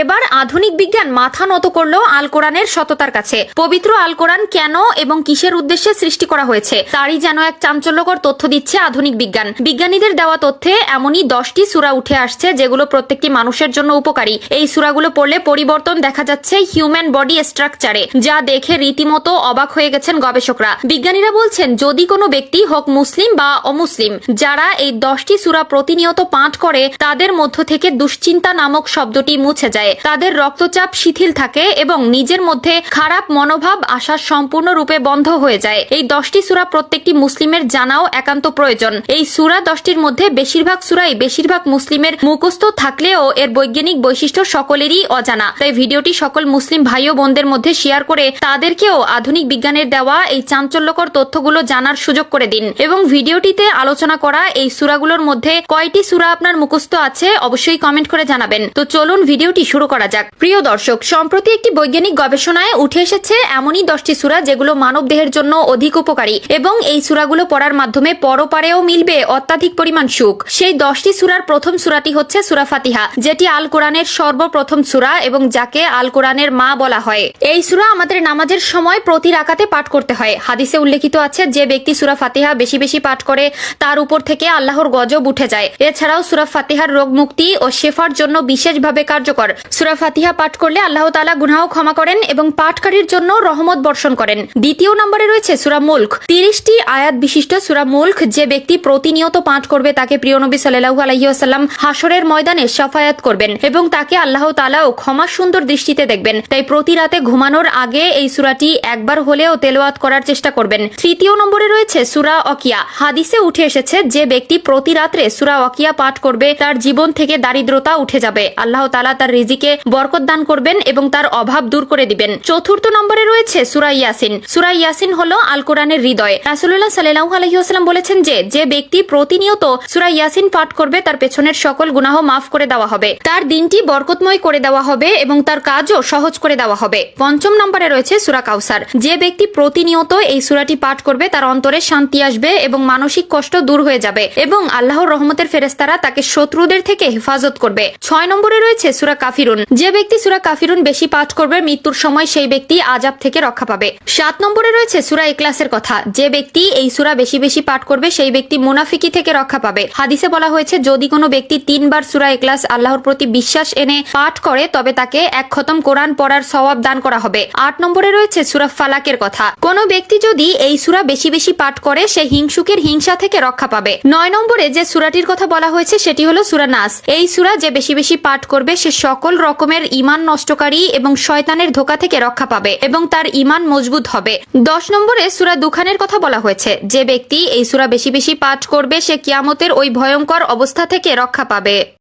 এবার আধুনিক বিজ্ঞান মাথা নত করলো আল কোরআনের সততার কাছে। পবিত্র আল কোরআন কেন এবং কিসের উদ্দেশ্যে সৃষ্টি করা হয়েছে তারই যেন এক চাঞ্চল্যকর তথ্য দিচ্ছে আধুনিক বিজ্ঞান। বিজ্ঞানীদের দেওয়া তথ্যে এমনই 10টি সূরা উঠে আসছে যেগুলো প্রত্যেকটি মানুষের জন্য উপকারী। এই সূরাগুলো পড়লে পরিবর্তন দেখা যাচ্ছে হিউম্যান বডি স্ট্রাকচারে, যা দেখে রীতিমতো অবাক হয়ে গেছেন গবেষকরা। বিজ্ঞানীরা বলছেন যদি কোনো ব্যক্তি হোক মুসলিম বা অমুসলিম, যারা এই 10টি সূরা প্রতিনিয়ত পাঠ করে তাদের মধ্য থেকে দুশ্চিন্তা নামক শব্দটি মুছে যায়, তাদের রক্তচাপ শিথিল থাকে এবং নিজের মধ্যে খারাপ মনোভাব আসা সম্পূর্ণরূপে বন্ধ হয়ে যায়। এই 10টি সূরা প্রত্যেকটি মুসলিমের জানাও একান্ত প্রয়োজন। এই সূরা 10টির মধ্যে বেশিরভাগ সূরাই বেশিরভাগ মুসলিমের মুখস্থ থাকলেও এর বৈজ্ঞানিক বৈশিষ্ট্য সকলেরই অজানা। তাই ভিডিওটি সকল মুসলিম ভাই ও বোনদের মধ্যে শেয়ার করে তাদেরকেও আধুনিক বিজ্ঞানের দেওয়া এই চাঞ্চল্যকর তথ্যগুলো জানার সুযোগ করে দিন এবং ভিডিওটিতে আলোচনা করা এই সূরাগুলোর মধ্যে কয়টি সূরা আপনার মুখস্থ আছে অবশ্যই কমেন্ট করে জানাবেন। তো চলুন ভিডিওটি শুরু করা যাক। প্রিয় দর্শক, সম্প্রতি একটি বৈজ্ঞানিক গবেষণায় উঠে এসেছে এমনই 10টি সূরা যেগুলো মানব দেহের জন্য অধিক উপকারী এবং এই সূরাগুলো পড়ার মাধ্যমে পরপারেও মিলবে অত্যাধিক পরিমাণ সুখ। সেই 10টি সূরার প্রথম সূরাটি হচ্ছে সূরা ফাতিহা, যেটি আল কোরআনের সর্বপ্রথম সূরা এবং যাকে আল কোরআনের মা বলা হয়। এই সূরা আমাদের নামাজের সময় প্রতি রাকাতে পাঠ করতে হয়। হাদিসে উল্লেখিত আছে যে ব্যক্তি সূরা ফাতিহা বেশি বেশি পাঠ করে তার উপর থেকে আল্লাহর গজব উঠে যায়। এছাড়াও সূরা ফাতিহার রোগ মুক্তি ও শেফার জন্য বিশেষভাবে কার্যকর। সূরা ফাতিহা পাঠ করলে আল্লাহ তাআলা গুনাহ ক্ষমা করেন এবং পাঠকারীর জন্য রহমত বর্ষণ করেন। দ্বিতীয় নম্বরে রয়েছে সূরা মুলক, 30টি আয়াত বিশিষ্ট সূরা মুলক। যে ব্যক্তি প্রতিনিয়ত পাঠ করবে তাকে প্রিয় নবী সাল্লাল্লাহু আলাইহি ওয়াসাল্লাম হাসরের ময়দানে শাফায়াত করবেন এবং তাকে আল্লাহ তাআলাও ক্ষমা সুন্দর দৃষ্টিতে দেখবেন। তাই প্রতি রাতে ঘুমানোর আগে এই সূরাটি একবার হলেও তেলাওয়াত করার চেষ্টা করবেন। তৃতীয় নম্বরে রয়েছে সূরা ওয়াকিয়া। হাদিসে উঠে এসেছে যে ব্যক্তি প্রতি রাত্রে সূরা ওয়াকিয়া পাঠ করবে তার জীবন থেকে দারিদ্রতা উঠে যাবে। আল্লাহ তাআলা তার রিজিকে বরকত দান করবেন এবং তার অভাব দূর করে দিবেন। চতুর্থ নম্বরে রয়েছে সূরা ইয়াসিন। সূরা ইয়াসিন হলো আল কোরআনের হৃদয়। রাসূলুল্লাহ সাল্লাল্লাহু আলাইহি ওয়াসাল্লাম বলেছেন যে ব্যক্তি প্রতিনিয়ত সূরা ইয়াসিন পাঠ করবে তার পেছনের সকল গুনাহ মাফ করে দেওয়া হবে, তার দিনটি বরকতময় করে দেওয়া হবে এবং তার কাজও সহজ করে দেওয়া হবে। পঞ্চম নম্বরে রয়েছে সূরা কাউসার। যে ব্যক্তি প্রতিনিয়ত এই সূরাটি পাঠ করবে তার অন্তরে শান্তি আসবে এবং মানসিক কষ্ট দূর হয়ে যাবে এবং আল্লাহর রহমতের ফেরেশতারা তাকে শত্রুদের থেকে হেফাজত করবে। 6 নম্বরে রয়েছে সূরা কাফিরুন। যে ব্যক্তি সূরা কাফিরুন বেশি পাঠ করবে মৃত্যুর সময় সেই ব্যক্তি আযাব থেকে রক্ষা পাবে। 7 নম্বরে রয়েছে সূরা ইখলাসের কথা। যে ব্যক্তি এই সূরা বেশি বেশি পাঠ করবে সেই ব্যক্তি মুনাফিকি থেকে রক্ষা পাবে। হাদিসে বলা হয়েছে যদি কোনো ব্যক্তি 3 বার সূরা ইখলাস আল্লাহর প্রতি বিশ্বাস এনে পাঠ করে তবে তাকে 1 খতম কোরআন পড়ার সওয়াব দান করা হবে। 8 নম্বরে রয়েছে সূরা ফালাকের কথা। কোনো ব্যক্তি যদি এই সূরা বেশি বেশি পাঠ করে সে হিংসুকের হিংসা থেকে রক্ষা পাবে। 9 নম্বরে যে সূরাটির কথা বলা হয়েছে সেটি হলো সূরা নাস। এই সূরা যে বেশি বেশি পাঠ করবে সে সকল রকমের ঈমান নষ্টকারী এবং শয়তানের ধোঁকা থেকে রক্ষা পাবে এবং তার ঈমান মজবুত হবে। 10 নম্বরে সূরা দুখানের কথা বলা হয়েছে। যে ব্যক্তি এই সূরা বেশি বেশি পাঠ করবে সে কিয়ামতের ওই ভয়ঙ্কর অবস্থা থেকে রক্ষা পাবে।